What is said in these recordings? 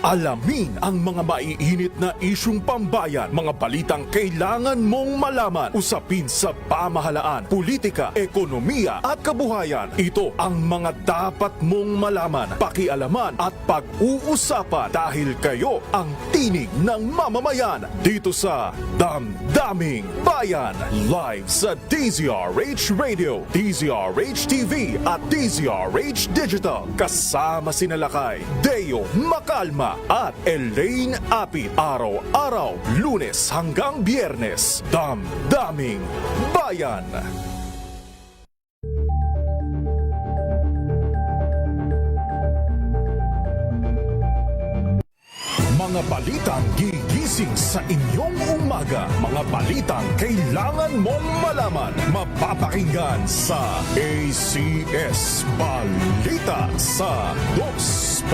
Alamin ang mga maiinit na isyung pambayan, mga balitang kailangan mong malaman, usapin sa pamahalaan, politika, ekonomiya at kabuhayan. Ito ang mga dapat mong malaman, pakialaman at pag-uusapan dahil kayo ang tinig ng mamamayan dito sa Damdaming Bayan. Live sa DZRH Radio, DZRH TV at DZRH Digital. Kasama sina Lakay, Deo Macalma at Elaine Apit. Araw-araw, Lunes hanggang Biyernes. Damdaming Bayan. Mga balitang gigising sa inyong umaga. Mga balitang kailangan mong malaman. Mapapakinggan sa ACS Balita sa 2x2.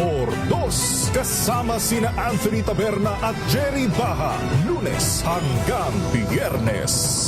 Kasama sina Anthony Taberna at Jerry Baha. Lunes hanggang Biyernes.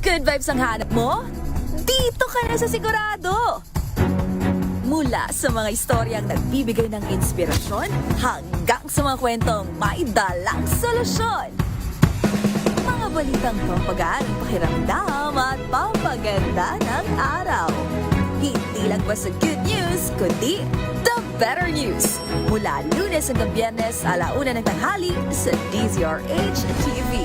Good vibes ang hanap mo? Dito ka na sa sigurado! Mula sa mga istoryang nagbibigay ng inspirasyon hanggang sa mga kwentong may dalang solusyon. Mga balitang pampagaan ng pakiramdam at pampaganda ng araw. Hindi lang basta good news, kundi the better news. Mula Lunes hanggang Biyernes, 1:00 ng tanghali sa DZRH TV.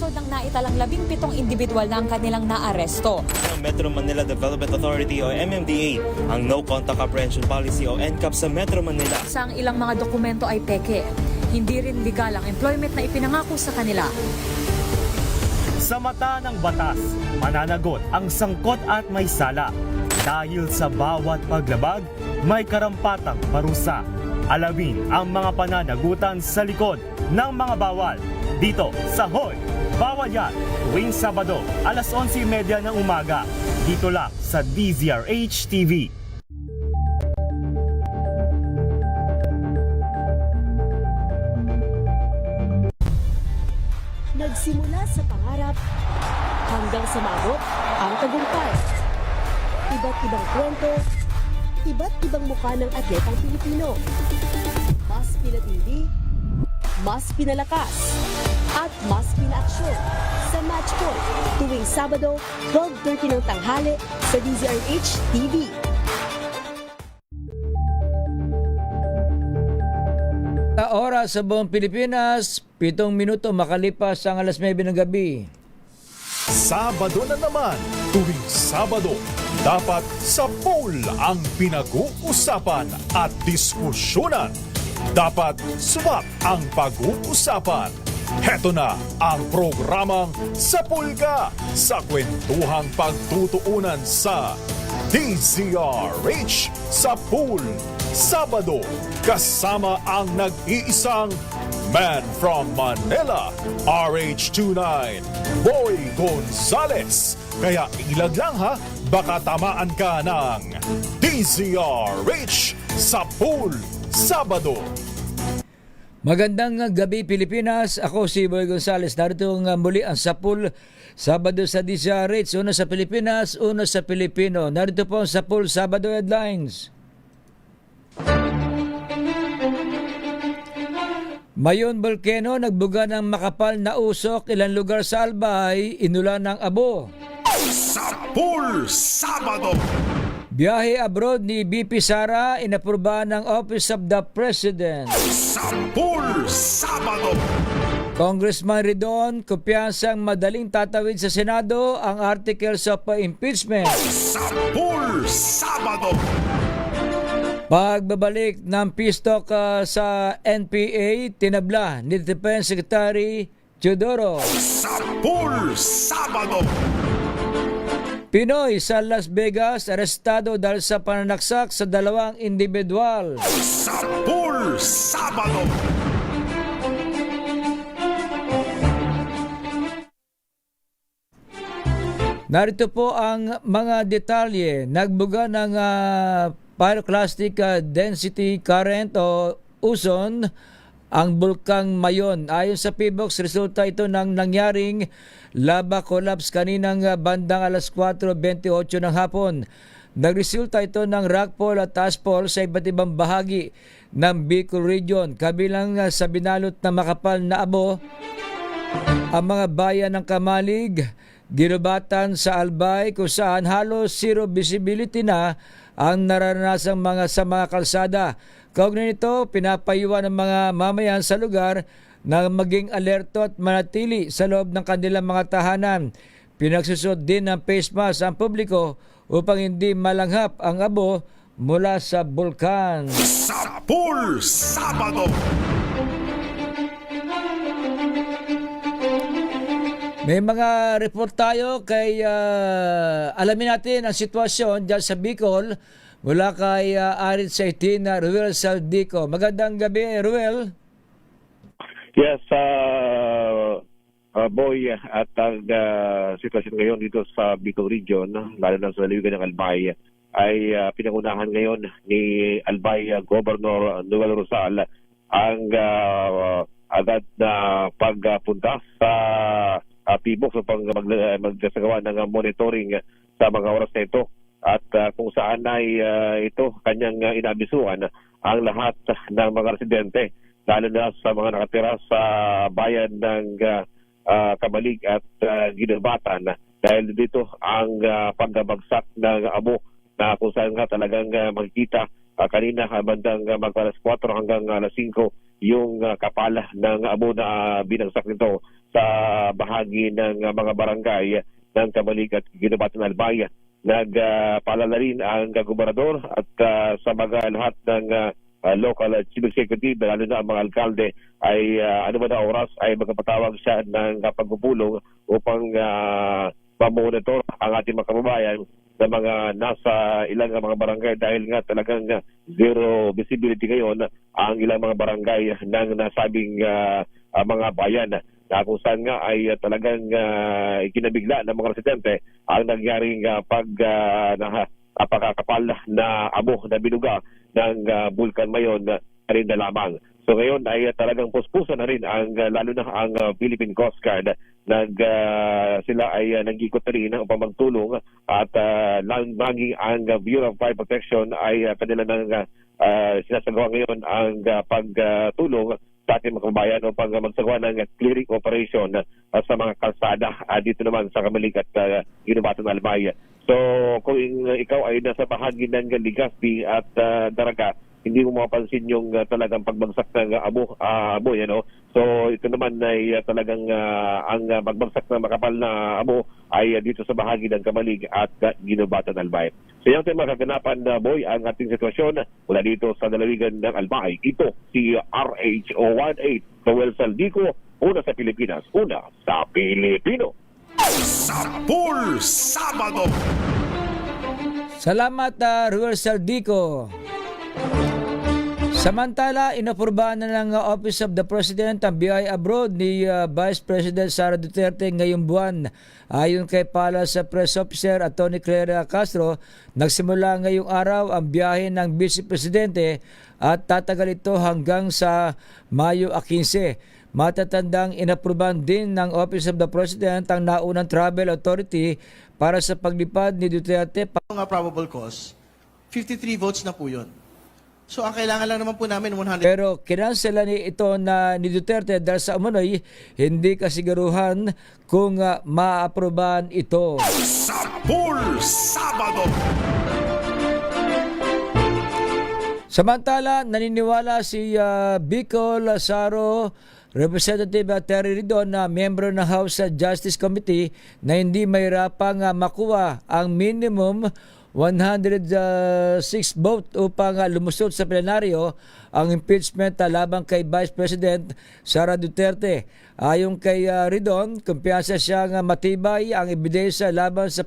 Ng naitalang 17 individual na ang kanilang naaresto. Ang Metro Manila Development Authority o MMDA ang No Contact Apprehension Policy o NCAP sa Metro Manila. Sa ilang mga dokumento ay peke. Hindi rin legal ang employment na ipinangako sa kanila. Sa mata ng batas, mananagot ang sangkot at may sala. Dahil sa bawat paglabag, may karampatang parusa. Alamin ang mga pananagutan sa likod ng mga bawal. Dito sa Hoy! Bawal Yan, tuwing Sabado, 11:30 ng umaga. Dito lang sa DZRH TV. Nagsimula sa pangarap hanggang sa maabot ang tagumpay. Iba't ibang kwento, iba't ibang mukha ng atletang Pilipino. Mas pinatindi, mas pinalakas, at mas pinaaksyon sa Match Point tuwing Sabado, 12:30 ng tanghali sa DZRH TV. Sa oras sa buong Pilipinas, 7 minuto makalipas ang 9:00 ng gabi. Sabado na naman, tuwing Sabado, dapat sa pool ang pinag-uusapan at diskusyonan. Dapat swak ang pag-uusapan. Heto na ang programang Sapulga sa kwentuhang pagtutuunan sa DZRH sa Pool. Sabado, kasama ang nag-iisang Man from Manila, RH29, Boy Gonzales. Kaya ilag lang ha, baka tamaan ka ng DZRH sa Pool. Sabado. Magandang gabi Pilipinas, ako si Boy Gonzales. Narito nga muli ang Sapul, Sabado sa DZRH, una sa Pilipinas, una sa Pilipino. Narito po ang Sapul Sabado Headlines. Mayon Volcano, nagbuga ng makapal na usok, ilang lugar sa Albay, inulan ng abo. Sapul Sabado. Biyahe abroad ni BP Sara, inaprubahan ng Office of the President. Sapul Sabado. Congressman Ridon, kumpiyansang madaling tatawid sa Senado ang articles of impeachment. Sapul Sabado. Pagbabalik ng peace talk sa NPA, tinabla ni Defense Secretary Teodoro. Sapul Sabado. Pinoy sa Las Vegas arestado dahil sa pananaksak sa dalawang individual. Sapul Sabado. Narito po ang mga detalye. Nagbuga ng pyroclastic density current o uson ang bulkang Mayon. Ayon sa PBOX, resulta ito ng nangyaring lava collapse kaninang bandang alas 4:28 ng hapon. Nagresulta ito ng rockfall at ashfall sa iba't ibang bahagi ng Bicol Region. Kabilang sa binalot na makapal na abo ang mga bayan ng Kamalig, Ginubatan sa Albay, kung saan halos zero visibility na ang naranasang sa mga kalsada. Kaugnay nito, pinapayuhan ng mga mamayan sa lugar na maging alerto at manatili sa loob ng kanilang mga tahanan. Pinagsusot din ng face mask ang publiko upang hindi malanghap ang abo mula sa bulkan. Sapul Sabado. May mga report tayo kay alamin natin ang sitwasyon dyan sa Bicol mula kay Arid Saitina, Ruel Saldico. Magandang gabi, Ruel. Yes, Boy, at ang sitwasyon ngayon dito sa Bicol Region, lalo na sa lalawigan ng Albay, ay pinangunahan ngayon ni Albay Governor Noel Rosal ang agad na pagpunta sa PBOX upang magsagawa ng monitoring sa mga oras na ito at kung saan ay ito kanyang inabisuan ang lahat ng mga residente, lalo na sa mga nakatira sa bayan ng Kamalig at Ginubatan, dahil dito ang pagbagsak ng abo na kung saan nga talagang makikita kanina bandang mag-alas 4 hanggang alas 5 yung kapala ng abo na binagsak nito sa bahagi ng mga barangay ng Kamalig at Ginubatan Albay. Nagpaalala rin ang gobernador at sa mga lahat ng local chief executive, lalo na ang mga alkalde, ay ano ba na oras ay magpapatawag siya ng pagpupulong upang mamonitor ang ating mga kababayan na mga nasa ilang mga barangay, dahil nga talagang zero visibility ngayon ang ilang mga barangay ng nasabing mga bayan, na kung saan nga ay talagang ikinabigla ng mga residente ang nangyaring napakakapal na abo na binuga ng Bulkan Mayon rin na lamang. So ngayon ay talagang puspusan na rin ang lalo na ang Philippine Coast Guard. Sila ay nag-ikot na rin upang magtulong at maging ang Bureau of Fire Protection ay kanila nang sinasagawa ngayon ang pagtulong sa ating mga kababayan upang magsagawa ng clearing operation sa mga kalsada dito naman sa Kamalig at Ginubatan Albay. So kung ikaw ay nasa bahagi ng Legazpi at Daraga, hindi mo mapapansin yung talagang pagbagsak ng abo yan, no? So ito naman ay talagang ang pagbagsak ng makapal na abo ay dito sa bahagi ng Kamalig at Ginubatan Albay. So yung mga kaganapan, Boy, ang ating sitwasyon mula dito sa lalawigan ng Albay. Ito si RHO18 Noel Saldico, una sa Pilipinas, una sa Pilipino. Sapul Sabado. Salamat, Ruel Saldico. Samantala, inaprubahan na ng Office of the President ang BI abroad ni Vice President Sara Duterte ngayong buwan. Ayon kay Palace Press Officer Atty. Clara Castro, nagsimula ngayong araw ang biyahe ng Vice Presidente at tatagal ito hanggang sa Mayo 15. Matatandang inaprubahan din ng Office of the President ang naunang travel authority para sa paglipad ni Duterte. Mga probable cause, 53 votes na po yun. So ang kailangan lang naman po namin 100. Pero kinansela ito ni Duterte dahil sa umunoy hindi kasiguruhan kung maaaprobahan ito. Sapul Sabado. Samantala, naniniwala si Bicol Lazaro, Representative Terry Ridon na miyembro ng House Justice Committee na hindi mahirapang makuha ang minimum 106 vote upang lumusot sa plenaryo ang impeachment laban kay Vice President Sara Duterte. Ayon kay Ridon, kumpiyansa siyang matibay ang ebidensya laban sa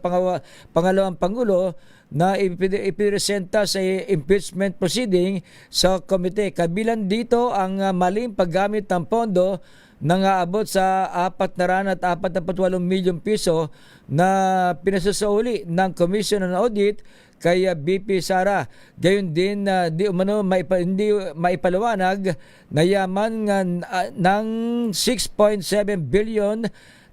pangalawang Pangulo na ipipresenta sa impeachment proceeding sa komite. Kabilang dito ang maling paggamit ng pondo nang aabot sa 448 milyong piso na pinasusauli ng Commission on Audit kay BP Sara. Gayon din di umano hindi maipaliwanag na yaman ng 6.7 billion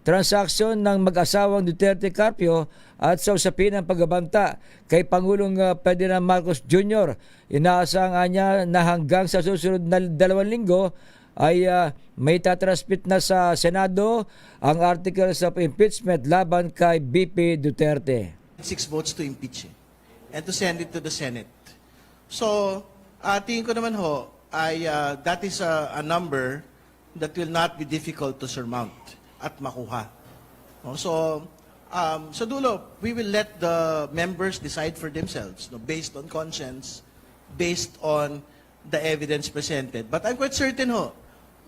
transaksyon ng mag-asawang Duterte Carpio at sa usapin ng pagbabanta kay Pangulong Ferdinand Marcos Jr. Inaasahan niya na hanggang sa susunod na 2 linggo ay may tatransmit na sa Senado ang articles of impeachment laban kay BP Duterte. 6 votes to impeach and to send it to the Senate. So, tingin ko naman ho, ay that is a number that will not be difficult to surmount at makuha. No? So, sa dulo, we will let the members decide for themselves, no, based on conscience, based on the evidence presented. But I'm quite certain ho,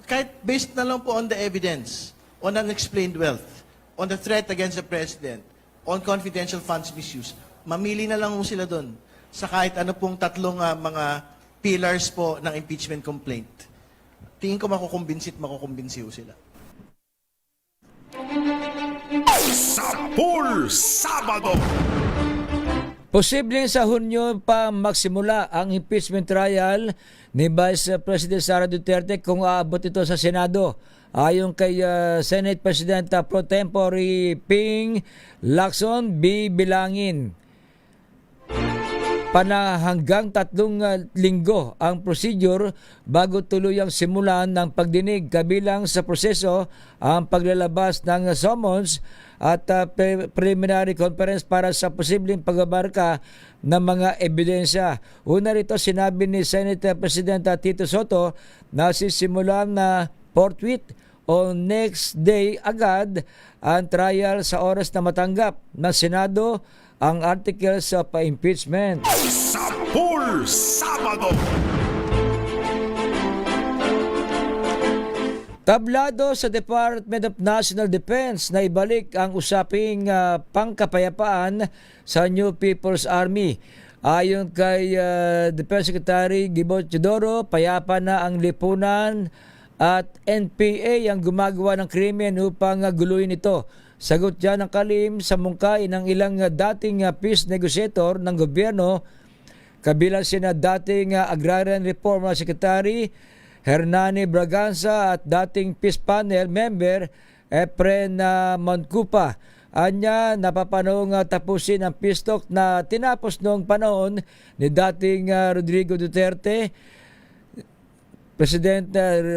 kahit based na lang po on the evidence, on unexplained wealth, on the threat against the president, on confidential funds misuse, mamili na lang ho sila doon sa kahit ano pong tatlong mga pillars po ng impeachment complaint. Tingin ko makukumbinsi ho sila. Sapul Sabado. Posibleng sa Hunyo pa magsimula ang impeachment trial ni Vice President Sara Duterte kung aabot ito sa Senado. Ayon kay Senate President Pro Tempore Ping Lacson, bibilangin hanggang 3 linggo ang procedure bago tuluyang simulan ng pagdinig, kabilang sa proseso ang paglalabas ng summons at preliminary conference para sa posibleng pagbabarka ng mga ebidensya. Una rito, sinabi ni Senate President Tito Soto na sisimulan na forthwith o next day agad ang trial sa oras na matanggap ng Senado ang articles of impeachment. Sapul Sabado. Tablado sa Department of National Defense na ibalik ang usaping pangkapayapaan sa New People's Army. Ayon kay Defense Secretary Gibo Teodoro, payapa na ang lipunan at NPA ang gumagawa ng krimen upang guluhin ito. Sagot dyan ng kalim sa mungkain ng ilang dating peace negotiator ng gobyerno, kabilang sina dating Agrarian Reform Secretary Hernani Braganza at dating peace panel member Efren Moncupa. Anya, napapanong tapusin ang peace talk na tinapos noong panahon ni dating Rodrigo Duterte. President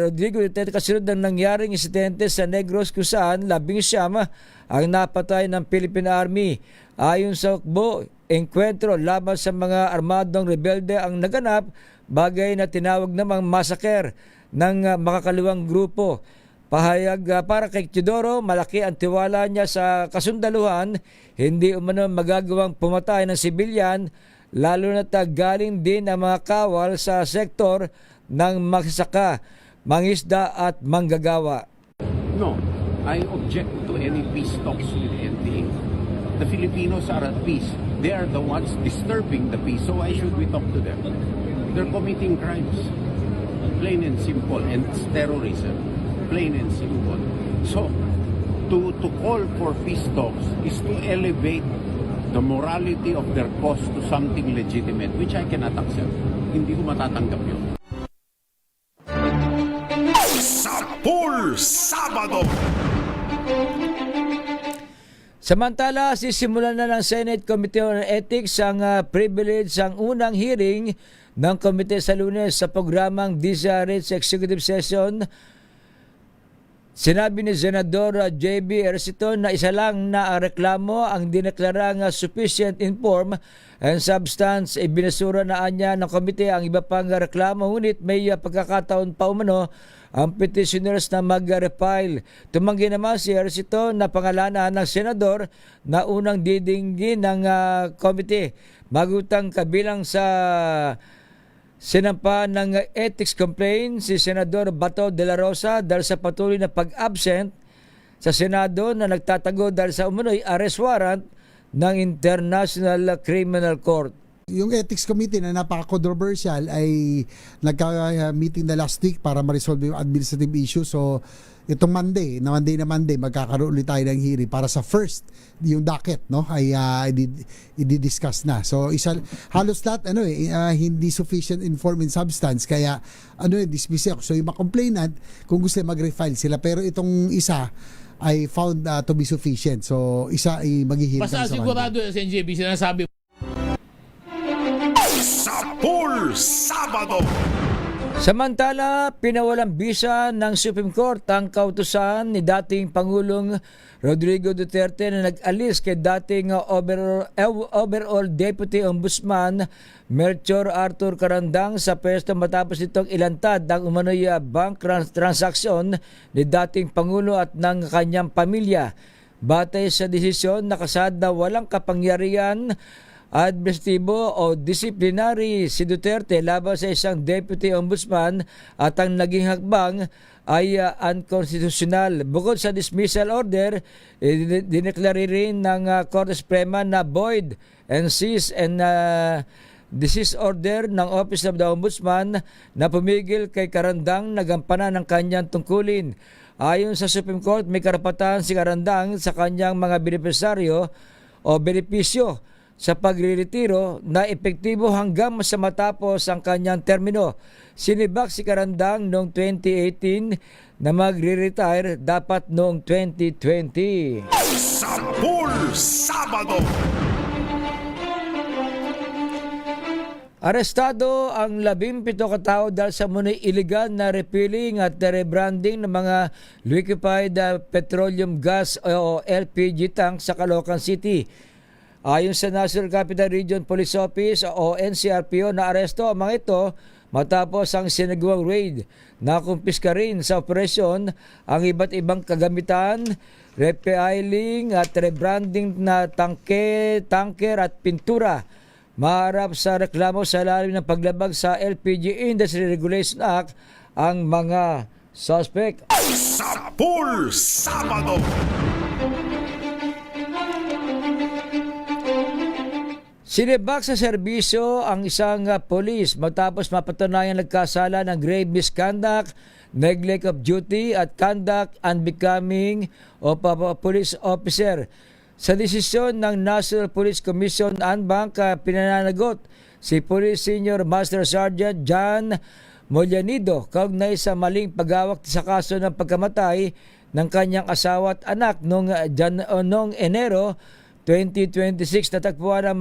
Rodrigo Duterte kasunod ng nangyaring insidente sa Negros kung saan 19 ang napatay ng Philippine Army. Ayon sa hukbo, engkwentro laban sa mga armadong rebelde ang naganap, bagay na tinawag namang massacre ng makakaliwang grupo. Pahayag para kay Teodoro, malaki ang tiwala niya sa kasundaluhan, hindi umano magagawang pumatay ng sibilyan, lalo na galing din ang mga kawal sa sektor ng magsasaka, mangisda at manggagawa. No, I object to any peace talks with NPA. The Filipinos are at peace. They are the ones disturbing the peace, so why should we talk to them? They're committing crimes. Plain and simple. And it's terrorism. Plain and simple. So, to call for peace talks is to elevate the morality of their cause to something legitimate, which I cannot accept. Hindi ko matatanggap yun. Sapul Sabado. Samantala, sisimulan na ng Senate Committee on Ethics ang privilege ang unang hearing ng komite sa Lunes sa programang DZRH Executive Session Sinabi ni Senador J.B. Ercito na isa lang na reklamo ang dineklarang sufficient in form and substance. Ibinasura na anya ng komite ang iba pang reklamo, ngunit may pagkakataon pa umano ang petitioners na mag-refile. Tumanggi naman si Ercito na pangalanan ng senador na unang didinggin ng komite. Magutang kabilang sa sinampa ng ethics complaint si Senador Bato de la Rosa dahil sa patuloy na pag-absent sa Senado na nagtatago dahil sa umunoy arrest warrant ng International Criminal Court. Yung ethics committee na napaka-controversial ay nagka-meeting na last week para ma-resolve yung administrative issue. So itong Monday na magkakaroon ulit tayo ng hearing para sa first yung docket, no, ay i-discuss na. So halos lahat hindi sufficient in form and substance, kaya dismiss ako. So yung mga complainant kung gusto mag-refile sila, pero itong isa ay found to be sufficient. So isa ay maghihiring basta sa sigurado sa NJB sinasabi. Sapul Sabado. Samantala, pinawalang bisa ng Supreme Court ang kautusan ni dating Pangulong Rodrigo Duterte na nag-alis kay dating overall Deputy Ombudsman Melchor Arthur Carandang sa pwesto matapos itong ilantad ang umano'y bank transaksyon ni dating Pangulo at ng kanyang pamilya. Batay sa desisyon, nakasad na walang kapangyarihan administratibo o disciplinary si Duterte laban sa isang deputy ombudsman at ang naging hakbang ay unconstitutional. Bukod sa dismissal order, dineklare rin ng Korte Suprema na void and cease and desist order ng Office of the Ombudsman na pumigil kay Carandang na gampanan ng kanyang tungkulin. Ayon sa Supreme Court, may karapatan si Carandang sa kanyang mga benepisaryo o benepisyo sa pagre-retiro na epektibo hanggang sa matapos ang kanyang termino. Sinibak si Carandang noong 2018 na magre-retire dapat noong 2020. Sapul Sabado. Arestado ang 17 katao dahil sa munay iligal na refilling at rebranding ng mga liquefied petroleum gas o LPG tank sa Caloocan City. Ayon sa National Capital Region Police Office o NCRPO, na aresto ang mga ito matapos ang sinagawang raid. Nakumpiska rin sa operasyon ang iba't ibang kagamitan, refiling at rebranding na tanker at pintura. Maharap sa reklamo sa lalim ng paglabag sa LPG Industry Regulation Act ang mga suspect. Sapul Sabado. Sinibak sa serbisyo ang isang polis matapos mapatunayan nagkasala ng grave misconduct, neglect of duty at conduct unbecoming of a police officer. Sa desisyon ng National Police Commission Anbank, pinananagot si Police Senior Master Sergeant John Mollanido kaugnay sa maling paghawak sa kaso ng pagkamatay ng kanyang asawa at anak noong Enero 2026. Natagpuan ang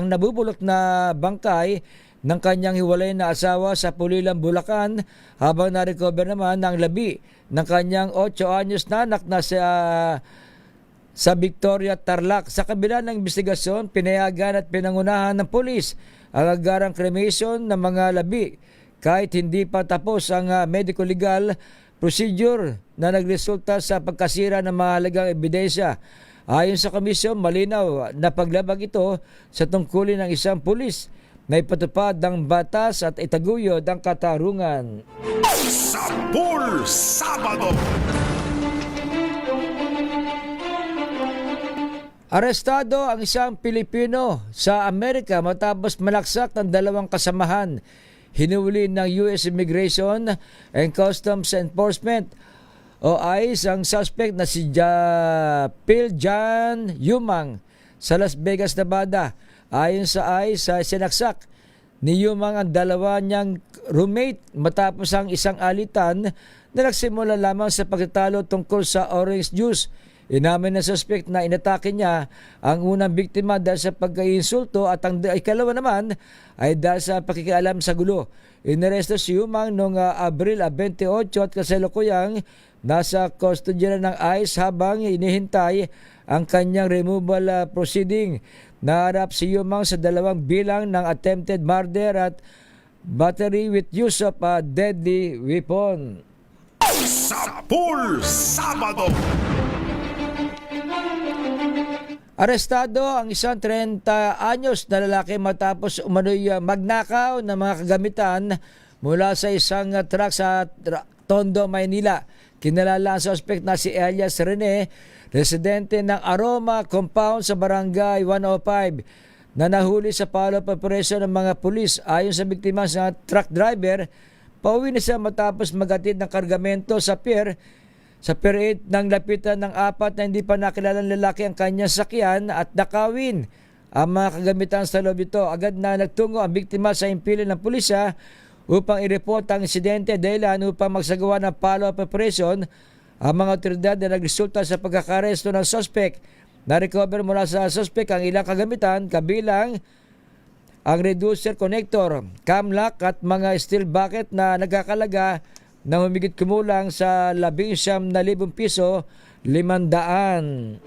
nabubulok na bangkay ng kanyang hiwalay na asawa sa Pulilan, Bulacan, habang na-recover naman ang labi ng kanyang 8 anyos na anak na sa Victoria, Tarlac. Sa kabila ng investigasyon, pinayagan at pinangunahan ng pulis ang agarang cremation ng mga labi kahit hindi pa tapos ang medico-legal procedure na nagresulta sa pagkasira ng mahalagang ebidensya. Ayon sa komisyon, malinaw na paglabag ito sa tungkulin ng isang pulis na ipatupad ng batas at itaguyod ang katarungan. Sapul Sabado. Arestado ang isang Pilipino sa Amerika matapos malaksak ng 2 kasamahan. Hinuli ng US Immigration and Customs Enforcement o ICE ang suspect na si Phil John Yumang sa Las Vegas, Nevada. Ayon sa ICE, sinaksak ni Yumang ang 2 niyang roommate matapos ang isang alitan na nagsimula lamang sa pagtatalo tungkol sa orange juice. Inamin ng suspect na inatake niya ang unang biktima dahil sa pagka-insulto at ang ikalawa naman ay dahil sa pakikialam sa gulo. Inaresto si Yumang noong Abril 28 at kasalukuyang nasa kustodya na ng ICE habang inihintay ang kanyang removal proceeding. Naharap si Yumang sa 2 bilang ng attempted murder at battery with use of a deadly weapon. Sapul Sabado. Arestado ang isang 30 anyos na lalaki matapos umano'y magnakaw ng mga kagamitan mula sa isang truck sa Tondo, Maynila. Kinalala ang suspect na si Elias Rene, residente ng Aroma Compound sa Barangay 105, na nahuli sa follow-up operation ng mga pulis. Ayon sa biktima sa truck driver, pauwi na siya matapos maghatid ng kargamento sa pier. Sa Pier 8 nang lapitan ng 4 na hindi pa nakilalang lalaki ang kanyang sakyan at nakawin ang mga kagamitan sa loob ito. Agad na nagtungo ang biktima sa impilan ng pulisya upang i-report ang insidente dahilan upang magsagawa ng follow-up operation. Ang mga otoridad na nagresulta sa pagkakaresto ng suspect. Na-recover mula sa suspect ang ilang kagamitan kabilang ang reducer connector, cam lock at mga steel bucket na nagkakalaga na humigit kumulang sa 11,000 piso, 500.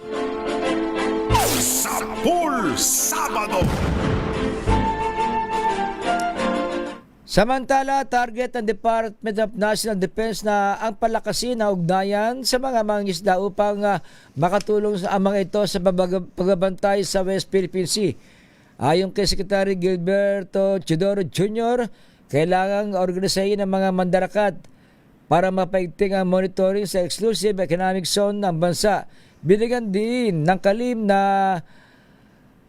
Sapul Sabado. Samantala, target ng Department of National Defense na ang palakasin na ugnayan sa mga mangingisda upang makatulong sa mga ito sa pagbabantay sa West Philippine Sea. Ayon kay Secretary Gilberto Chidoro Jr., kailangang organisahin ng mga mandarakat para mapaigting ang monitoring sa exclusive economic zone ng bansa. Binigyan din ng kalim na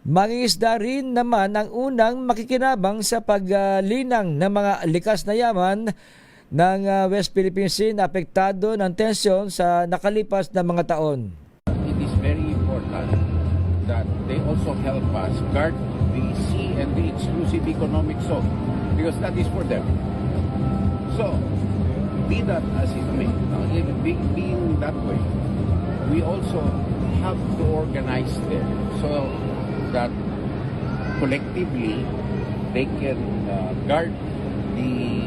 mangingisda rin naman ang unang makikinabang sa paglinang ng mga likas na yaman ng West Philippine Sea na apektado ng tensyon sa nakalipas na mga taon. It is very important that they also help us guard the sea and the exclusive economic zone because that is for them. So, be that as it may, being that way, we also have to organize them so that collectively they can guard the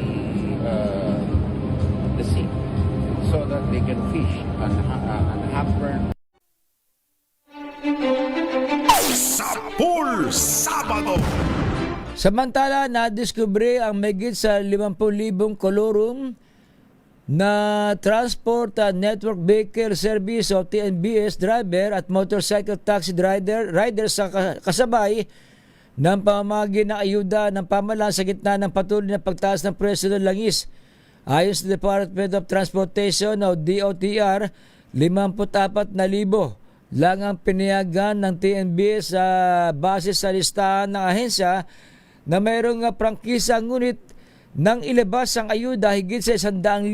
sea so that they can fish unhampered. Sapul Sabado. Samantala, nadiskubre ang mahigit sa 50,000 kolorum na Transport Network Vehicle Service o TNBS driver at motorcycle taxi rider sa kasabay ng pamamagi ng ayuda ng pamahalaan sa gitna ng patuloy na pagtaas ng presyo ng langis. Ayon sa Department of Transportation o DOTR, 54,000 lang ang pinayagan ng TNBS sa base sa listahan ng ahensya na mayroong prangkisa, ngunit nang ilabas ang ayuda, higit sa 100,000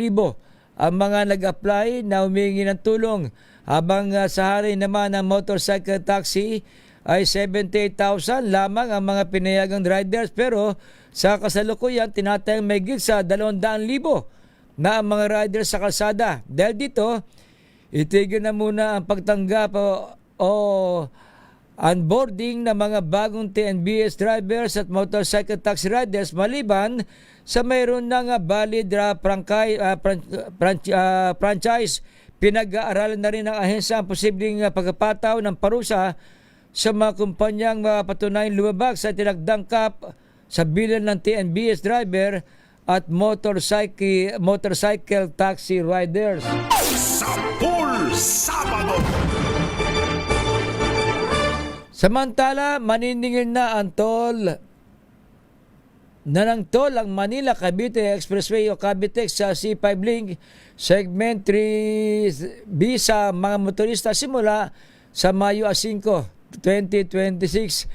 ang mga nag-apply na humingi ng tulong, habang sa hari naman ng motorcycle taxi ay 78,000 lamang ang mga pinayagang riders, pero sa kasalukuyan tinatayang may higit sa 200,000 na ang mga riders sa kalsada. Dahil dito, itigil na muna ang pagtanggap o onboarding ng mga bagong TNBS drivers at motorcycle taxi riders maliban sa mayroon ng valid franchise. Pinag-aaralan na rin ng ahensya ang posibleng pagpapataw ng parusa sa mga kumpanyang patunayang lumabag sa tinagdang cap sa bilang ng TNBS driver at motorcycle taxi riders. Sapul Sabado. Samantala, maniningil na ang toll ang Manila-Cavite Expressway o Cavitex sa C5 Link Segment 3B sa mga motorista simula sa Mayo 5, 2026.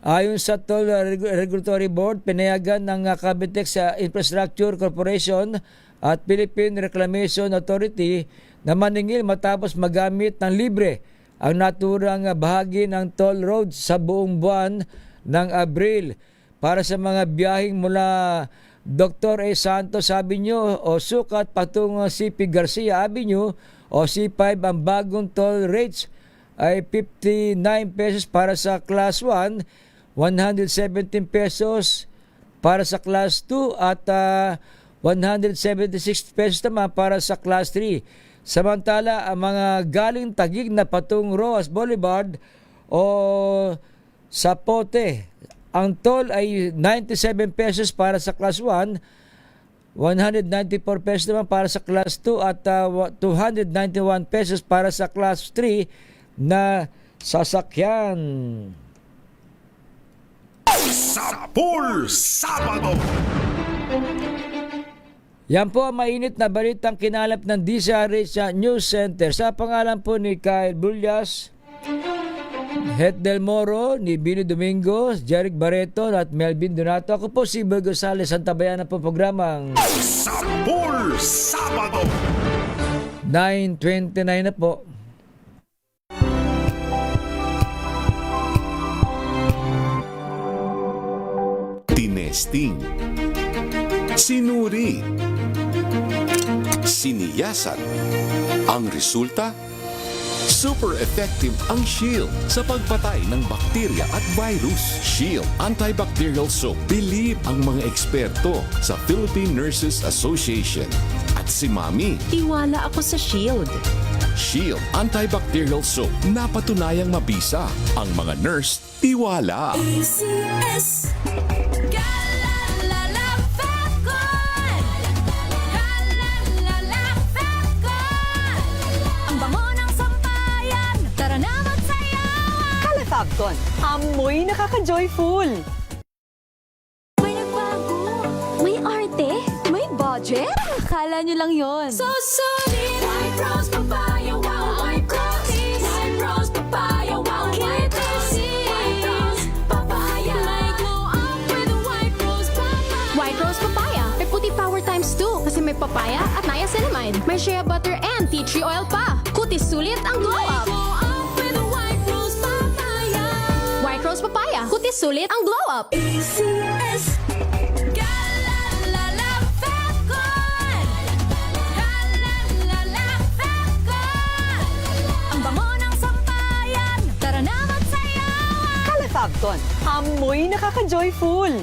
Ayon sa Toll Regulatory Board, pinayagan ng Cavitex Infrastructure Corporation at Philippine Reclamation Authority na maningil matapos magamit ng libre ang naturang bahagi ng toll road sa buong buwan ng Abril. Para sa mga biyaheng mula Dr. A. Santos Avenue o Sukat patungong CP Garcia Avenue o C5, ang bagong toll rates ay 59 pesos para sa Class 1, 117 pesos para sa Class 2 at 176 pesos naman para sa Class 3. Samantala, ang mga galing Taguig na patungong Roas Boulevard o Sapote, ang toll ay 97 pesos para sa Class 1, 194 pesos naman para sa Class 2 at 291 pesos para sa Class 3 na sasakyan. Sapul Sabado. Yan po ang mainit na balitang kinalap ng DZRH News Center. Sa pangalan po ni Kyle Bullas, Het Del Moro, ni Billy Domingo, Jeric Barreto at Melvin Donato. Ako po si Boy Gonzales, ang tabayan po programang Sapul Sabado. 9:29 na po. Tinesting, sinuri, siniyasan. Ang resulta, super effective ang Shield sa pagpatay ng bakterya at virus. Shield Antibacterial Soap. Believe ang mga eksperto sa Philippine Nurses Association. At si Mami, Tiwala ako sa Shield. Shield Antibacterial Soap. Napatunayang mabisa. Ang mga nurse, tiwala. ACS. Ang bango ng sampayan. Tara na magsayawan. Calefabcon, amoy nakaka-joyful. May nagbago. May arte. May budget. Akala nyo lang yon. So solid. White Rose Papaya. Wow, White Rose. White Rose Papaya. Wow, White Rose. White Rose Papaya. May glow up with White Rose Papaya. White Rose Papaya. May puti power times 2 kasi may papaya at niacinamide. May shea butter and tea tree oil pa. Kutis sulit ang glow up. Glow up with White Rose Papaya. White Rose Papaya. Kutis sulit ang glow up. ACS. Ang bango ng sampayan. Tara na magsayawan. Calefabcon, amoy nakaka-joyful.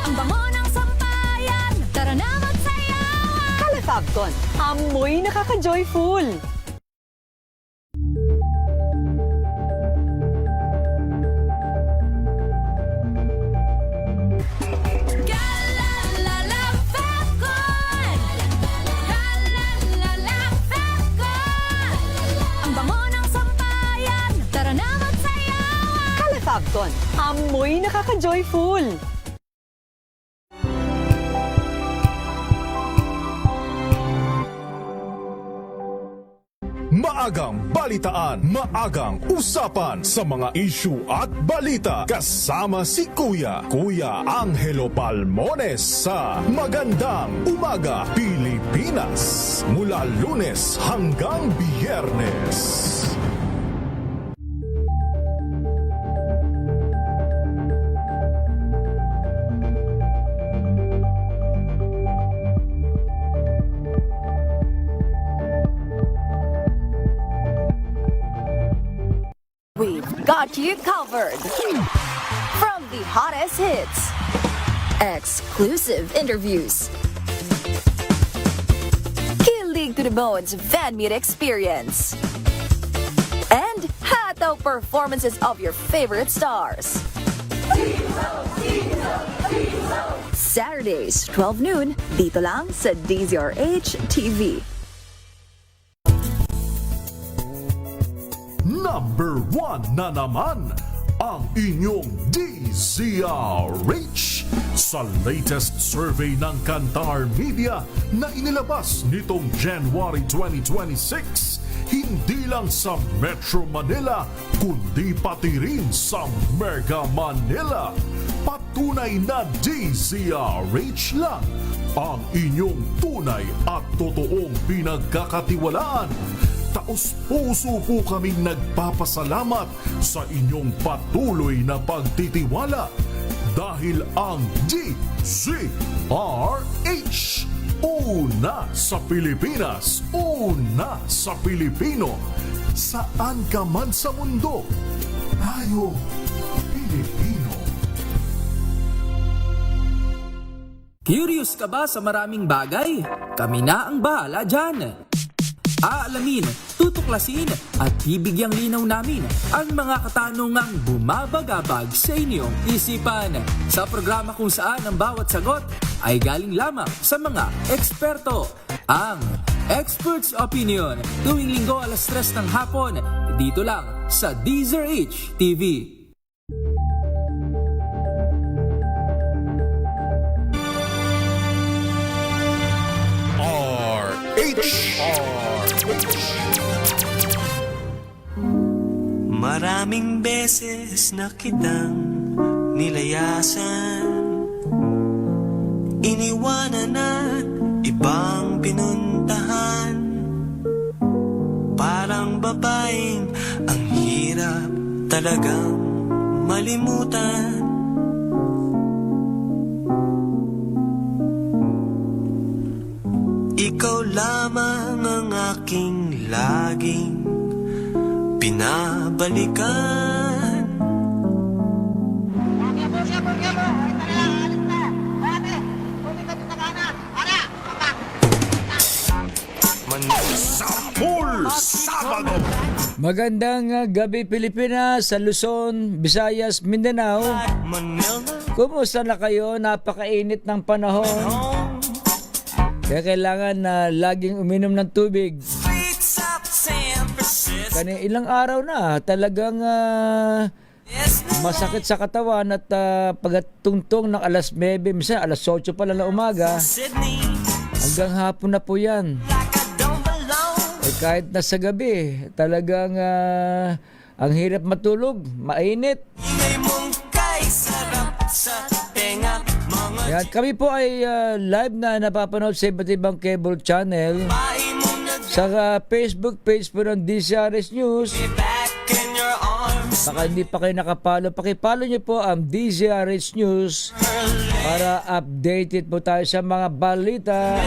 Ang bango ng sampayan. Tara na magsayawan. Calefabcon, amoy nakaka-joyful. Ang bango ng sampayan. Tara na magsayawan. Calefabcon, amoy nakaka-joyful. Maagang balitaan, maagang usapan sa mga issue at balita. Kasama si Kuya Angelo Palmones sa Magandang Umaga Pilipinas. Mula Lunes hanggang Biyernes. We've got you covered. From the hottest hits, exclusive interviews, kilig to the bones fan meet experience, and hataw performances of your favorite stars. Saturdays, 12 noon, dito lang sa DZRH TV. Number 1 na naman ang inyong DZRH sa latest survey ng Kantar Media na inilabas nitong January 2026. Hindi lang sa Metro Manila, kundi pati rin sa Mega Manila. Patunay na DZRH lang ang inyong tunay at totoong pinagkakatiwalaan. Taos-puso po kaming nagpapasalamat sa inyong patuloy na pagtitiwala dahil ang DZRH Una sa Pilipinas, una sa Pilipino. Saan ka man sa mundo, tayo Pilipino. Curious ka ba sa maraming bagay? Kami na ang bahala dyan. Aalamin, tutuklasin at bibigyang linaw namin ang mga katanungang bumabagabag sa inyong isipan. Sa programa kung saan ang bawat sagot ay galing lamang sa mga eksperto. Ang Expert's Opinion, tuwing linggo 3:00 ng hapon, dito lang sa DZRH TV. Maraming beses na kitang nilayasan, iniwanan at ibang pinuntahan. Parang babaeng ang hirap talagang malimutan. Ikaw lamang ang aking laging pinabalikan. Sapul Sabado. Magandang gabi Pilipinas, sa Luzon, Visayas, Mindanao. Kumusta na kayo? Napakainit ng panahon. Kaya kailangan na laging uminom ng tubig. Ilang araw na talagang masakit sa katawan at pagtungtong ng 9, minsan 8 pala na umaga hanggang hapon na po yan. Kahit nasa gabi talagang ang hirap matulog, mainit. Yan, kami po ay live na napapanood sa iba't ibang cable channel, sa Facebook page po ng DZRH News. Baka hindi pa kayo nakapalo, pakipalo nyo po ang DZRH News para updated po tayo sa mga balita.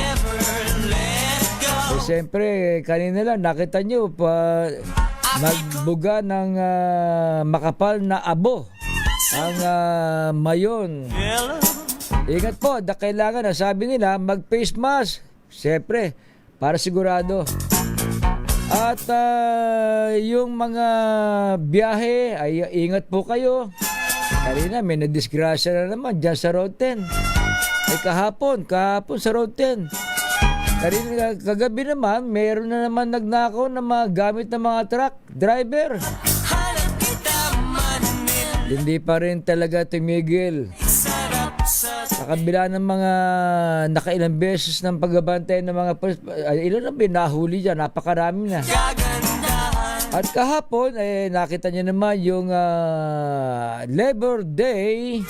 Siyempre, kanina lang nakita nyo pa magbuga ng makapal na abo ang mayon. Ingat po, kailangan na sabi nila mag-face mask. Siyempre, para sigurado. At yung mga biyahe ay ingat po kayo. Kanina may nadisgrasya na naman dyan sa Road 10. Ay kahapon sa Road 10. Kanina, kagabi naman, mayroon na naman nagnakaw ng mga gamit ng mga truck driver. Hindi pa rin talaga tumigil. Sa kabila ng mga nakailang beses ng pagbabantay ng mga ilan na binahuli dyan, napakarami na. At kahapon, nakita niyo naman yung Labor Day.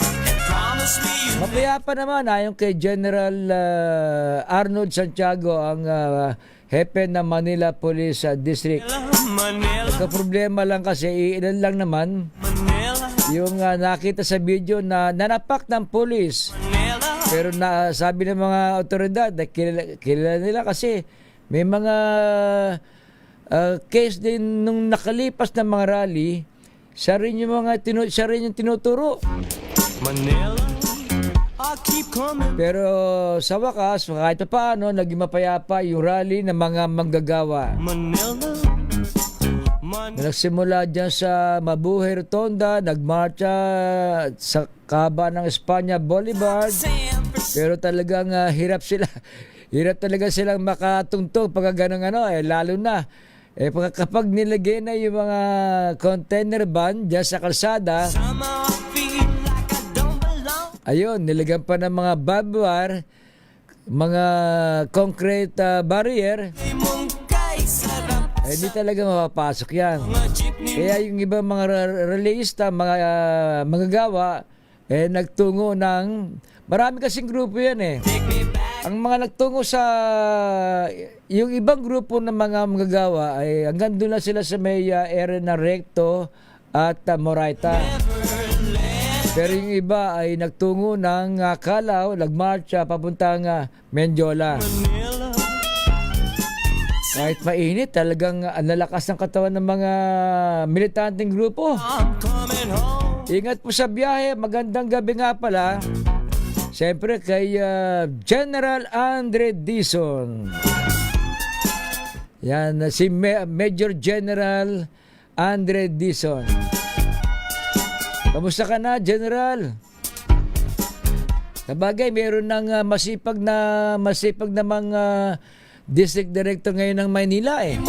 Mapayapa naman ayon kay General Arnold Santiago, ang hepe ng Manila Police District. Nagka-problema lang kasi, ilan lang naman yung nakita sa video na nanapak ng pulis. Pero sabi ng mga otoridad na kilala nila kasi may mga case din nung nakalipas na mga rally, siya rin yung tinuturo. Pero sa wakas, kahit pa paano, naging mapayapa yung rally ng mga manggagawa. Nagsimula dyan sa Mabuhay Rotonda, nagmarcha sa kaba ng Espanya Boulevard. Pero talagang hirap talaga silang makatungtong pag ganun lalo na kapag nilagay na yung mga container van dyan sa kalsada. Ayun, nilagyan pa ng mga barbed wire, mga concrete barrier. Hindi talaga mapapasok yan. Kaya yung ibang mga rallyista, mga manggagawa, nagtungo ng, marami kasing grupo yan Ang mga nagtungo sa, yung ibang grupo ng mga manggagawa ay hanggang doon na sila sa may area na Recto at Moraita. Pero yung iba ay nagtungo ng Calao, nagmarcha papuntang Mendiola. Kahit mainit, talagang nalakas ng katawan ng mga militanteng grupo. Ingat po sa biyahe, magandang gabi nga pala. Siyempre kay General Andre Dizon. Yan, si Major General Andre Dizon. Kamusta ka na, General? Sabagay, meron ng masipag na mga district director ngayon ng Maynila eh.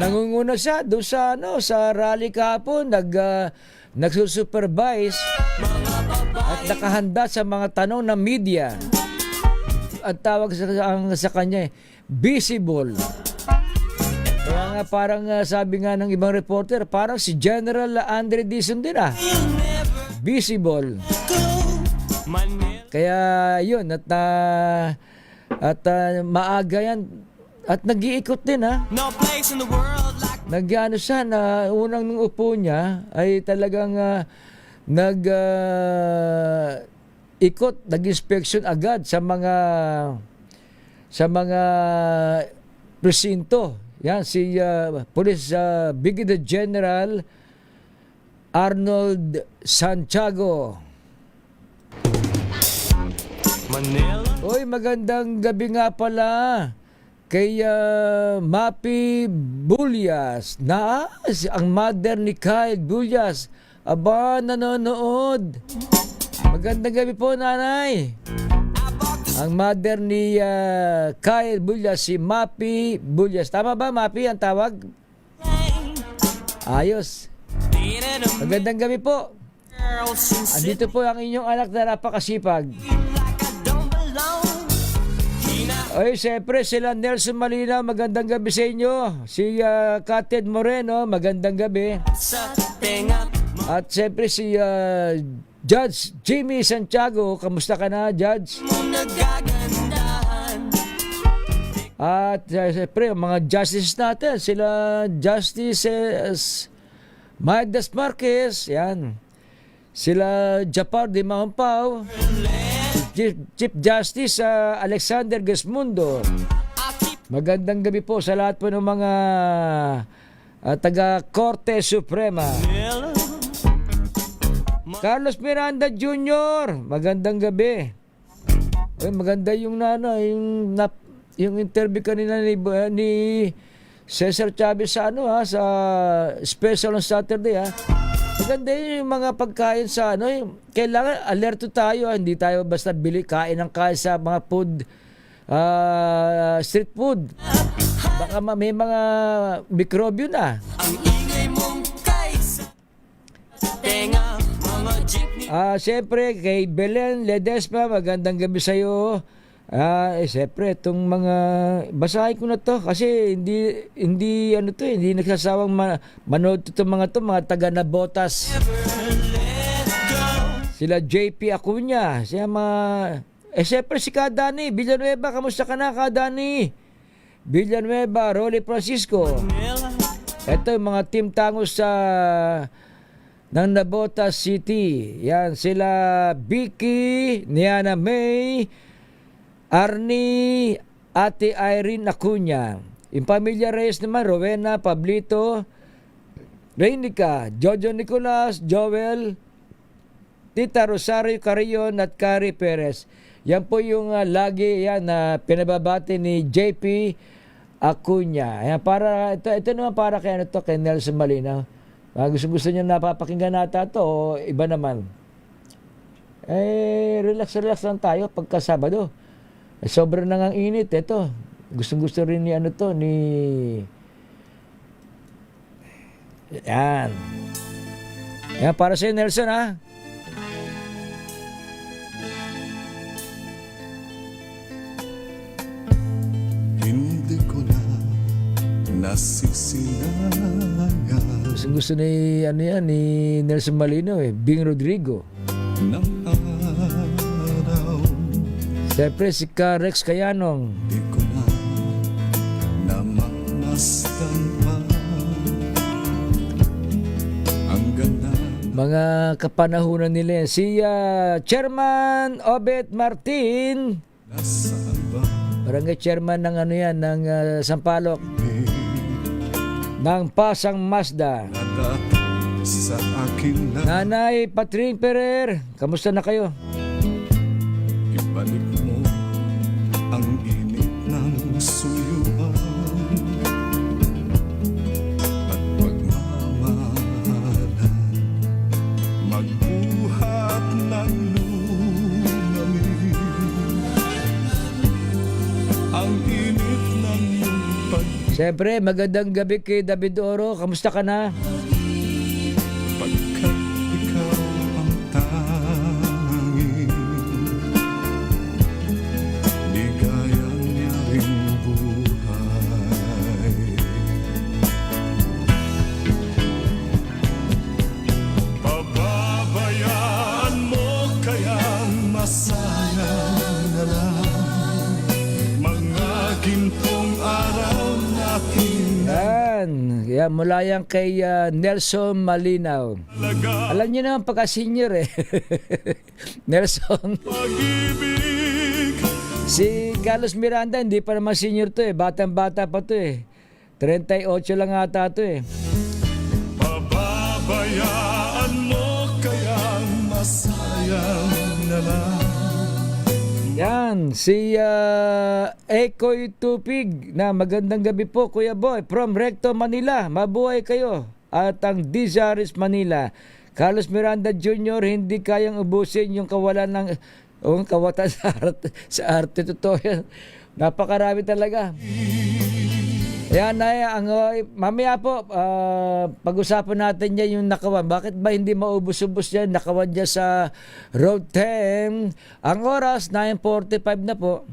Nangunguna siya doon sa rally kahapon, nagsusupervise at nakahanda sa mga tanong ng media. At tawag sa kanya visible. Kaya nga parang sabi nga ng ibang reporter, parang si General Andre Dizon din visible. Kaya yun, at maaga yan. At nag-iikot din Nag-ano siya na unang nung upo niya ay talagang ikot, nag-inspection agad sa mga presinto. Yan si Police Brigadier General Arnold Santiago. Oy, magandang gabi nga pala kay Mapi Bulyas na ang mother ni Kyle Bulyas. Aba, nanonood. Magandang gabi po, nanay. Ang mother ni Kyle Bulyas, si Mapi Bulyas. Tama ba, Mapi, ang tawag? Ayos. Magandang gabi po. Andito po ang inyong anak na napakasipag. Oy, siyempre sila Nelson Malina, magandang gabi sa inyo. Si Kated Moreno, magandang gabi. At siyempre si Judge Jimmy Santiago, kamusta ka na, Judge? At siyempre mga justices natin, sila Justice Magdas Marquez, yan. Sila Japar de Mahampao, Chief Justice Alexander Gesmundo. Magandang gabi po sa lahat po ng mga taga-Korte Suprema. Carlos Miranda Jr., magandang gabi. Ay, maganda yung yung interview kanina ni Cesar Chavez sa sa special on Saturday Maganda yung mga pagkain sa kailangan alerto tayo, hindi tayo basta kain ng kain sa mga food, street food. Baka may mga mikrobyo na. Siyempre kay Belen Ledesma, magandang gabi sa iyo. Siyempre itong mga basahin ko na to kasi hindi nagsasawang manood mga taga Nabotas. Sila JP Acuña, siyempre si Kadani Villanueva, kamusta ka na, Kadani Villanueva, Rolly Francisco. Ito yung mga team tangos ng Nabotas City. Yan sila Vicky, Niana May, Arnie, Ate Irene Acuña. Yung pamilya Reyes naman, Rowena, Pablito, Reinica, Jojo Nicolas, Joel, Tita Rosario Carrion at Carrie Perez. Yan po yung lagi na pinababati ni JP Acuña. Ayan, ito naman para kay Nelson Malina. Gusto niyo napapakinggan natin ito o iba naman? Relax lang tayo pagka Sabado. Sobrang nang init ito. Gusto rin ni Yan. Yan para sa Nelson Hindi ko na nasisilangan. Gusto ni Nelson Malino Bing Rodrigo. Siyempre si Rex Cayanong. Di ko na namamastan pa ang ganda. mga kapanahunan nila yan. Si Chairman Obet Martin, barangay chairman ng ano yan, ng Sampaloc, ng Pasang Mazda. Sa akin na Nanay Patring Perer, kamusta na kayo? ibalik mo ang init ng suyuan at pagmamahalan, magbuhat ng lumamin ang init ng iyong pag Siyempre, magandang gabi kay David Oro. Kamusta ka na? pagkat ikaw ang tanging ligayang niyang buhay. Pababayaan mo kayang masayang na lang mga gintong araw natin. Yan, mula yan kay Nelson Malinaw. Alam niyo naman pagka-senior eh. Nelson. Si Carlos Miranda, hindi pa naman senior to eh. Batang-bata pa to eh. 38 lang ata to eh. Pababayaan mo kayang masayang na lang. Yan, si Ekoy Tupig na magandang gabi po Kuya Boy from Recto, Manila. Mabuhay kayo. At ang Dizaris, Manila. Carlos Miranda Jr. hindi kayang ubusin yung kawalan ng kawatan sa arte. Totoo yan. Napakarami talaga. Yan, mamaya po, pag-usapan natin yan yung nakawan. Bakit ba hindi maubos-ubos yan? Nakawan dyan sa Road 10. Ang oras, 9:45 na po.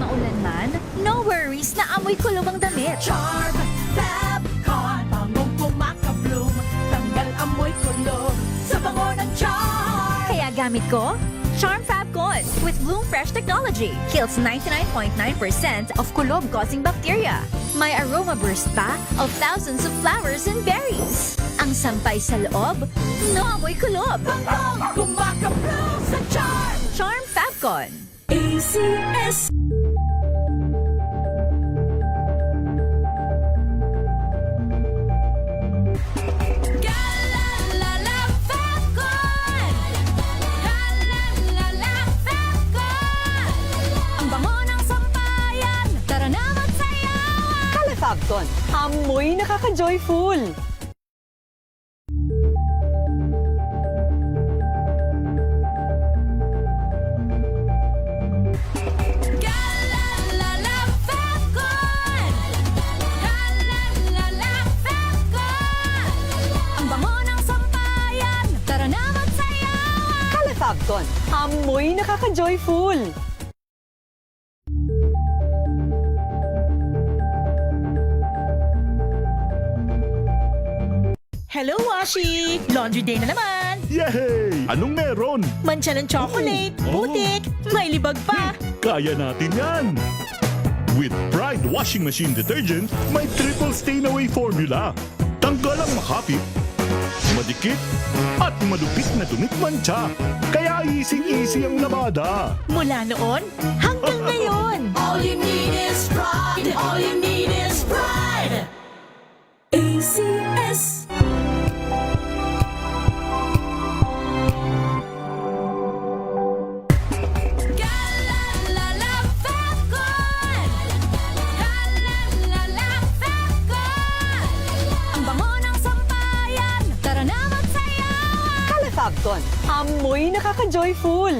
Maulan man, no worries na amoy kulog ang damit. Charm Fabcon, bangong pumakabloom, tanggal amoy kulog sa bango ng charm. Kaya gamit ko, Charm Fabcon with Bloom Fresh technology. Kills 99.9% of kulob-causing bacteria. May aroma burst pa of thousands of flowers and berries. Ang sampay sa loob, no amoy kulob. Bangong pumakabloom sa charm. Charm Fabcon. ACS. Fabcon, amoy nakaka-joyful. Ang bango ng sampayan, tara na magsayawan. Kala Fabcon, amoy nakaka-joyful. Hello, Washi! Laundry day na naman! Yay! Anong meron? Mancha ng chocolate, putik, may libag pa. Kaya natin yan! With Pride Washing Machine Detergent, may triple stain-away formula. Tanggal ang makapit, madikit, at madupit na dumikmancha. Kaya easy-easy ang labada. Mula noon hanggang ngayon. All you need is pride. All you need is pride. ACS. Fabcon, amoy nakaka-joyful.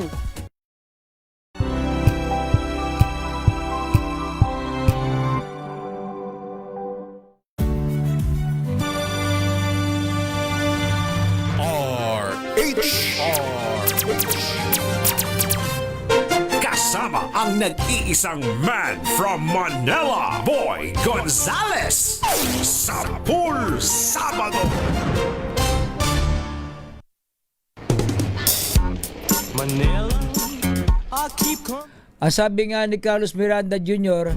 Kasama ang nag-iisang man from Manila, Boy Gonzales. Sa Pool Sabado. Ang sabi nga ni Carlos Miranda Jr.,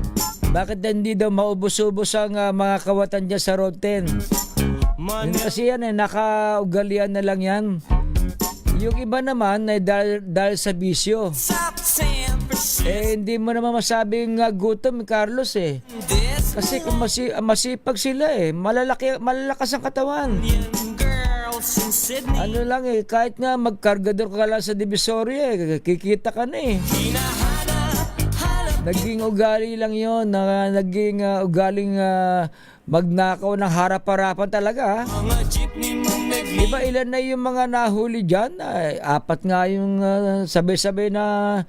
Bakit hindi daw maubos-ubos ang mga kawatan dyan sa Road 10? Yun kasi yan nakaugalian na lang yan. Yung iba naman ay dahil sa bisyo. Hindi mo naman masabing gutom, Carlos Kasi kung masipag sila malalakas ang katawan. Ano lang kahit nga magkargador ka lang sa Divisoria kikita ka na Naging ugali lang yon naging ugaling magnakaw ng harap-harapan talaga. Diba ilan na yung mga nahuli dyan? 4 nga yung sabay-sabay na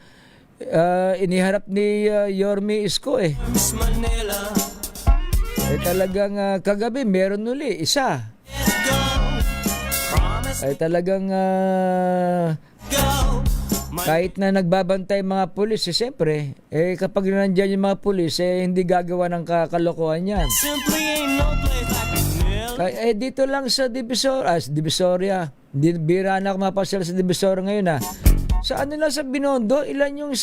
iniharap ni Yorme Isko talagang kagabi meron uli, isa. Talagang kahit na nagbabantay mga pulis, siyempre, kapag nandiyan yung mga pulis, hindi gagawa ng kalokohan yan. Dito lang sa Divisoria, bira na ako mapasal sa Divisoria ngayon Sa ano lang sa Binondo, ilan yung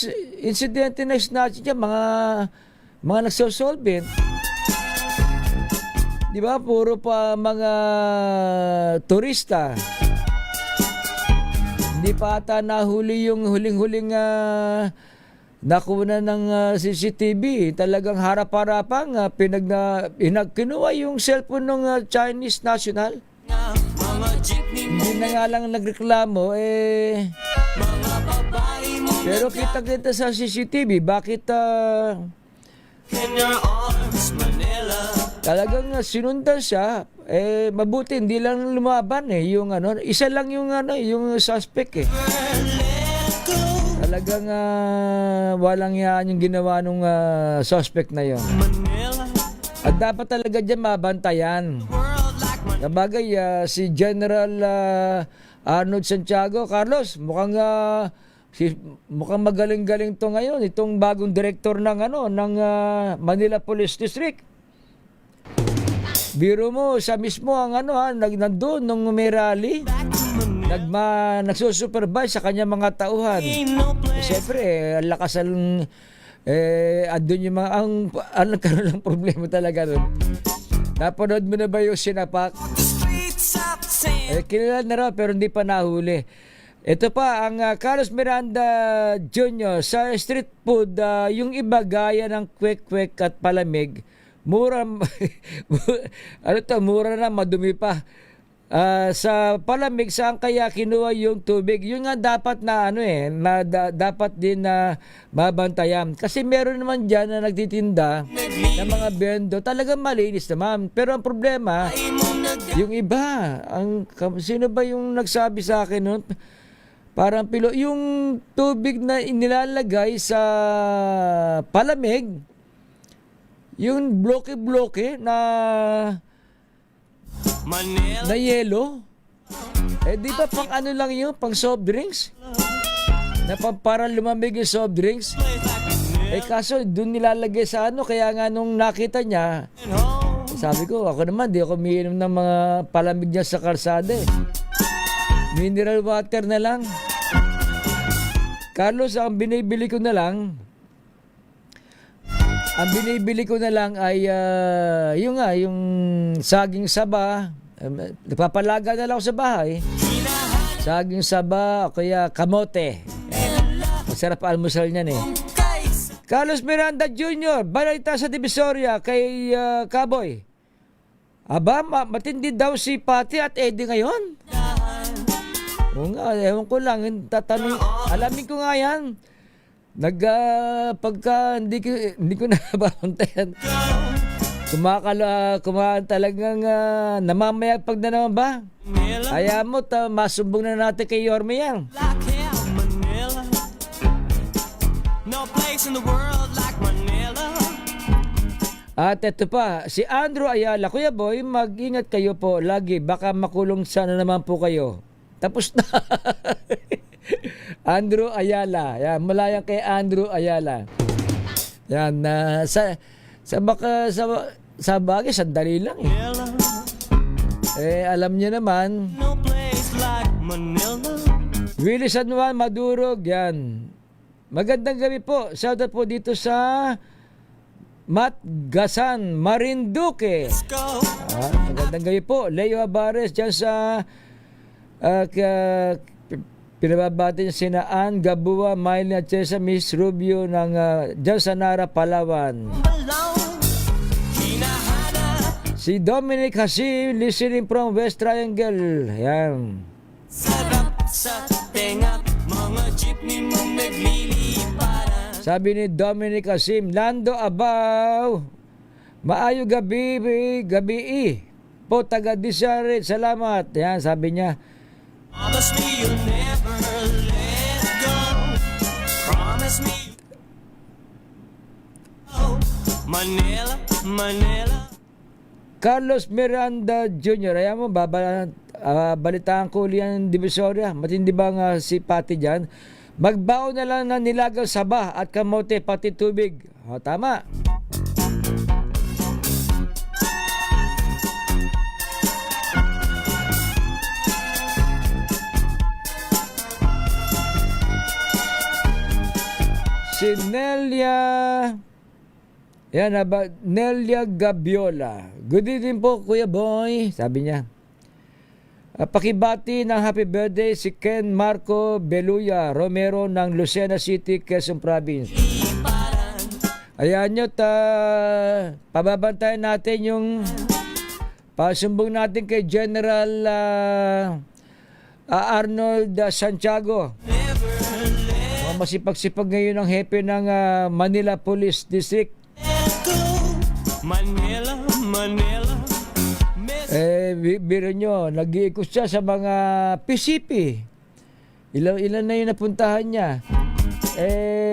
insidente na snatch dyan, mga nagsosolvent. Di ba? Puro pa mga turista. Hindi pa ata nahuli yung huling-huling nakuna ng CCTV. Talagang harap-harapang kinuha yung cellphone ng Chinese national. Hindi na nga lang nagreklamo pero kita sa CCTV bakit talagang sinundan siya mabuti hindi lang lumaban yung isa lang yung yung suspect talagang walang yan yung ginawa nung suspect na yon at dapat talaga dyan mabantayan. Sabagay si General Arnold Santiago, Carlos, mukhang magaling-galing to ngayon itong bagong director ng Manila Police District. Biro mo sa mismo ang nandun nung may rally nagsusupervise sa kanya mga tauhan. Siyempre ang lakas andun yung mga nagkaroon ng problema talaga nun. Napanood mo na ba yung sinapak? Kilala na raw pero hindi pa nahuli. Ito pa ang Carlos Miranda Jr. sa street food, yung iba gaya ng kwek-kwek at palamig, mura mura na, madumi pa. Sa palamig saan kaya kinuha yung tubig? Yun nga dapat na dapat din na mabantayan. Kasi meron naman diyan na nagtitinda ng mga bendo, talagang malinis naman. Pero ang problema, yung iba, sino ba yung nagsabi sa akin nun? Parang yung tubig na inilalagay sa palamig, yung bloke-bloke na yelo, di ba pang lang yun, pang soft drinks? Na parang lumamig yung soft drinks? Kaso doon nilalagay sa kaya nga nung nakita niya, sabi ko, ako naman, di ako umiinom ng mga palamig niya sa kalsada Mineral water na lang. Carlos, ang binibili ko na lang ay yung saging saba. Nagpapalaga na lang ako sa bahay. Saging saba o kaya kamote. Masarap almusal niyan Carlos Miranda Jr., balita sa Divisoria kay Kaboy. Aba, matindi daw si Pati at Eddie ngayon. Oo nga, ewan ko lang, tatanong, alamin ko nga yan. Pagka hindi ko nababantayan. Talagang namamayag pag na naman ba? Kaya mo, masumbong na natin kay Yorme yan. No place in the world like Manila. At ito pa, si Andrew Ayala. Kuya Boy, mag-ingat kayo po lagi. Baka makulong sana naman po kayo. Tapos na. Andrew Ayala. Yan, mula yan kay Andrew Ayala. Yan, sa bagay, sandali lang alam niyo naman. Willie San Juan, Madurog, yan. Magandang gabi po. Shoutout po dito sa Matgasan, Marinduque. Magandang gabi po. Leo Abares dyan sa pinababati niya sina Ann Gabua, Miley at Chesa, Miss Rubio ng dyan sa Nara, Palawan. Si Dominic Hasim listening from West Triangle. Yan. Sarap sa tenga, mga jeepney mong nagliliparan. Sabi ni Dominic Hasim, Lando Abaw, maayo gabi po taga Disarit, salamat. Yan, sabi niya. Promise me you'll never let go. Promise me. Oh, Manila, Manila. Carlos Miranda Jr. Ayan mo, balitaan ko ulit ang Divisoria. Matindi bang si Pati dyan? Magbaon na lang ng nilagang saba at kamote pati tubig. O, tama. Si Nelia Gabiola. Good evening po, Kuya Boy. Sabi niya. Pakibati ng happy birthday si Ken Marco Beluya Romero ng Lucena City, Quezon Province. Ayan nyo, pababantayan natin yung pasumbong natin kay General Arnold Santiago. Masipag-sipag ngayon ang hepe ng Manila Police District. Manila, Manila. Biro nyo, nag-iikot siya sa mga PCP. Ilan na yung napuntahan niya.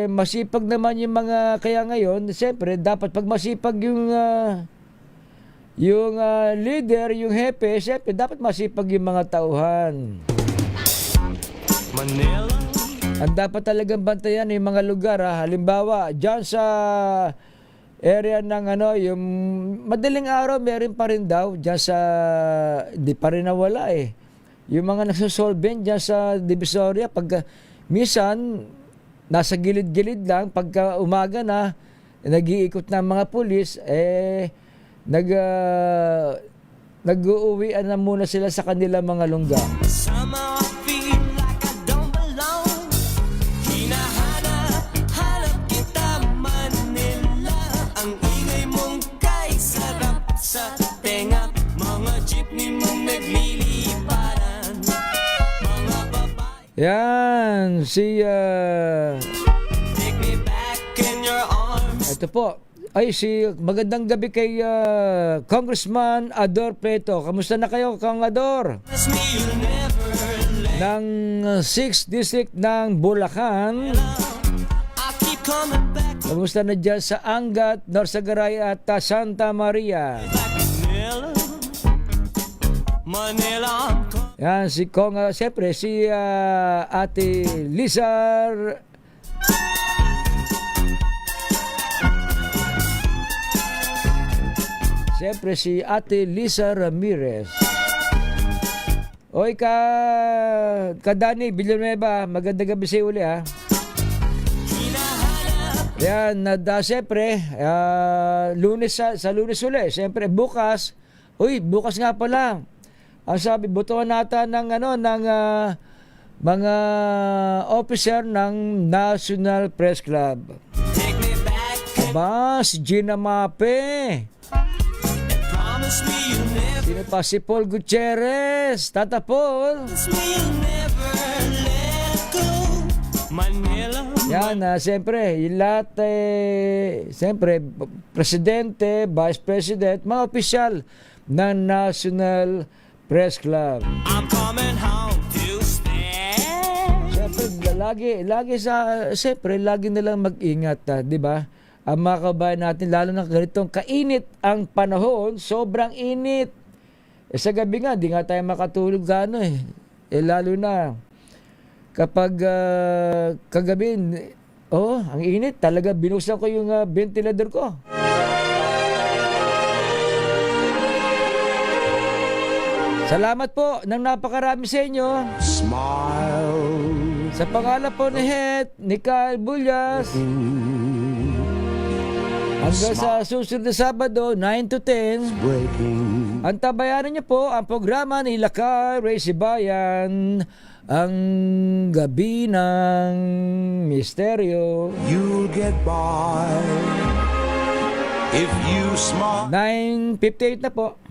Masipag naman yung mga, kaya ngayon, siyempre, dapat pag masipag yung leader, yung hepe, siyempre, dapat masipag yung mga tauhan. Manila. Ang dapat talagang bantayan yung mga lugar, halimbawa, dyan sa area ng yung madaling araw, meron pa rin daw, dyan sa, di pa rin nawala yung mga nagsosolvent dyan sa Divisoria, pagka, minsan, nasa gilid-gilid lang, pagka umaga na, nag-iikot ng mga pulis, nag-uuwian na muna sila sa kanilang mga lungga. Somehow I feel like I don't belong. Hinahanap kita, Manila. Ang ingay mong kay sarap sa tenga. Mga jeepney mong nagliliparan. Mga babae. Yan, si Take me back in your arms. ito po. Ay, magandang gabi kay Congressman Ador Preto. Kamusta na kayo, Kang Ador? Ng 6th District ng Bulacan. Kamusta na dyan sa Angat, Norsagaray at Santa Maria? Yan, si Kong, siyempre, si Ate Lizar. Siyempre si Ate Lisa Ramirez. Oy ka Dani Villanueva, magandang gabi sa uli Yan, siyempre, Lunes sa Lunes uli. Siyempre bukas nga pala. Ang sabi, butuan nata ng mga officer ng National Press Club. Aba, si Gina Mape. Sino pa? Si Paul Gutierrez. Tata Paul. Yan, siyempre, yung lahat, siyempre, presidente, vice president, mga opisyal ng National Press Club. I'm coming home to stay. Siyempre, lagi nilang mag-ingat, di ba? Ang mga kabayan natin, lalo na ganitong kainit ang panahon, sobrang init. Sa gabi nga, di nga tayo makatulog lalo na kapag kagabi, ang init, talaga binuksan ko yung ventilador ko. Salamat po ng napakarami sa inyo. Smile. Sa pangalan po ni Kyle Bullas. Hanggang sa susunod na Sabado, 9 to 10. Antabayanan niyo po ang programa ni Lakay Ray Sibayan, ang Gabi ng Misteryo. You'll get by if you smile. 9:58 na po.